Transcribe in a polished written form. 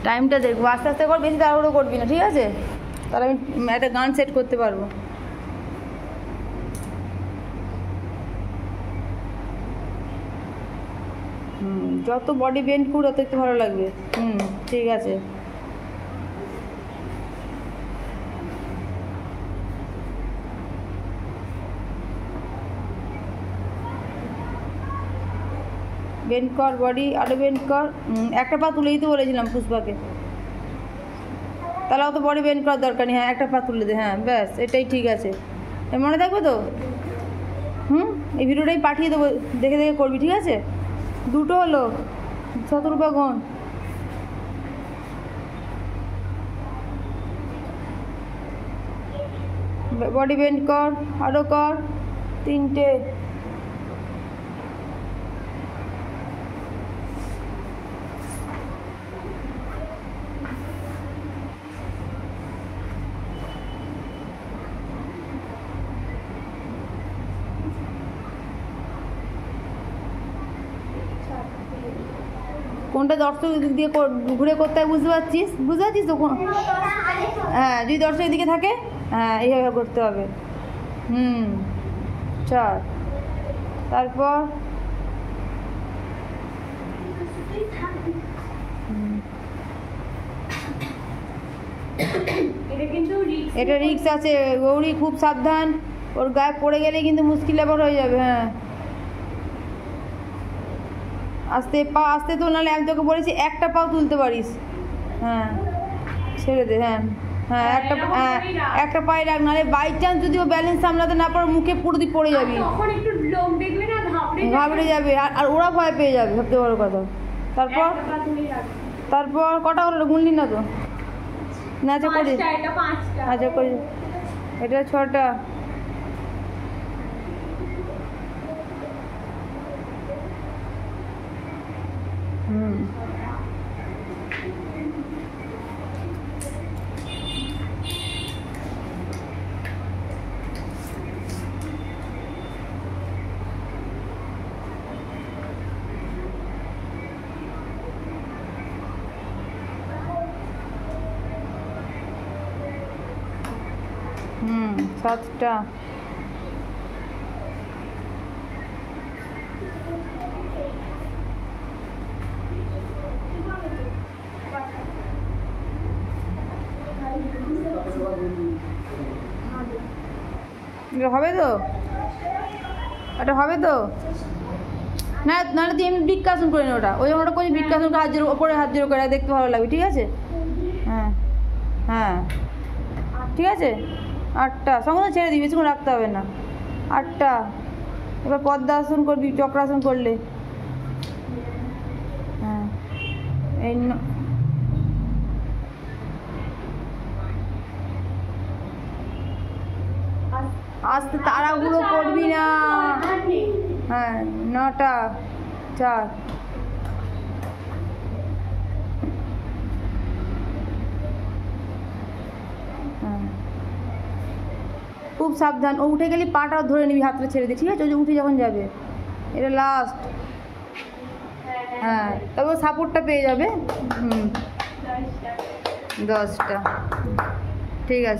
টাইমটা দেখবো, আস্তে আস্তে কর, বেশি তাড়াহুড়ো করবি না, ঠিক আছে? তাহলে আমি একটা গান সেট করতে পারবো। যত বডি বেন্ড করো তত একটু ভালো লাগবে। ঠিক আছে। বেন্ড কর বডি, আরো বেন্ড কর। একটা পা তুলেই তো বলেছিলাম পুষ্পাকে, তাহলে অত বডি বেন্ড করার দরকার নেই। হ্যাঁ, একটা পা তুলে দে। হ্যাঁ ব্যাস, এটাই ঠিক আছে। মনে থাকবে তো? এই ভিডিওটাই পাঠিয়ে দেবো, দেখে দেখে করবি, ঠিক আছে? দুটো হলো, 17 গুণ। বডি বেন্ড কর, আরো কর, 3টে। কোনটা দর্শক দিয়ে ঘুরে করতে হয় বুঝতে পারছিস? তো? হ্যাঁ, যদি দর্শক দিকে থাকে, হ্যাঁ এইভাবে করতে হবে। 4, তারপর এটা রিক্স আছে গৌরী, খুব সাবধান, ওর গায়ে পড়ে গেলে কিন্তু মুশকিল ব্যাপার হয়ে যাবে। হ্যাঁ, আস্তে পা, আস্তে তো, নাহলে আমি তোকে বলেছি একটা পাও তুলতে পারিস। হ্যাঁ, ছেড়ে দে। হ্যাঁ হ্যাঁ, একটা পায়ে রাখ, নাহলে বাই চান্স যদি ও ব্যালেন্স সামলাতে না পারো, মুখে পুরো দিয়ে পড়ে যাবি, ঘাবড়ে যাবে, আর ওরা ভয় পেয়ে যাবে, সবচেয়ে বড় কথা। তারপর কটা হলো? গুনলি না তো? না, আচ্ছা করি, আচ্ছা করি, এটা 6টা। হুম, 7টা। হবে তো? এটা হবে তো? না, নাহলে তুই এমনি বৃক্ষাসন করে নে, ওটা ওই ওটা করে বৃক্ষাসন, হাত জোর ওপরে, হাত জোর করে দেখতে ভালো লাগবে, ঠিক আছে? হ্যাঁ হ্যাঁ, ঠিক আছে। 8টা, সঙ্গে ছেড়ে দিবি, বেশিক্ষণ রাখতে হবে না। 8টা। এবার পদ্মাসন করবি, চক্রাসন করলে। হ্যাঁ, এই আস্তে তাড়াহুড়ো করবি না। হ্যাঁ, 9টা, 4। হ্যাঁ, খুব সাবধান, ও উঠে গেলে পাটা ধরে নিবি, হাতটা ছেড়ে দিই, ঠিক আছে? ওই যে উঠে যখন যাবে, এটা লাস্ট। হ্যাঁ, তবে সাপোর্টটা পেয়ে যাবে। 10টা, ঠিক আছে।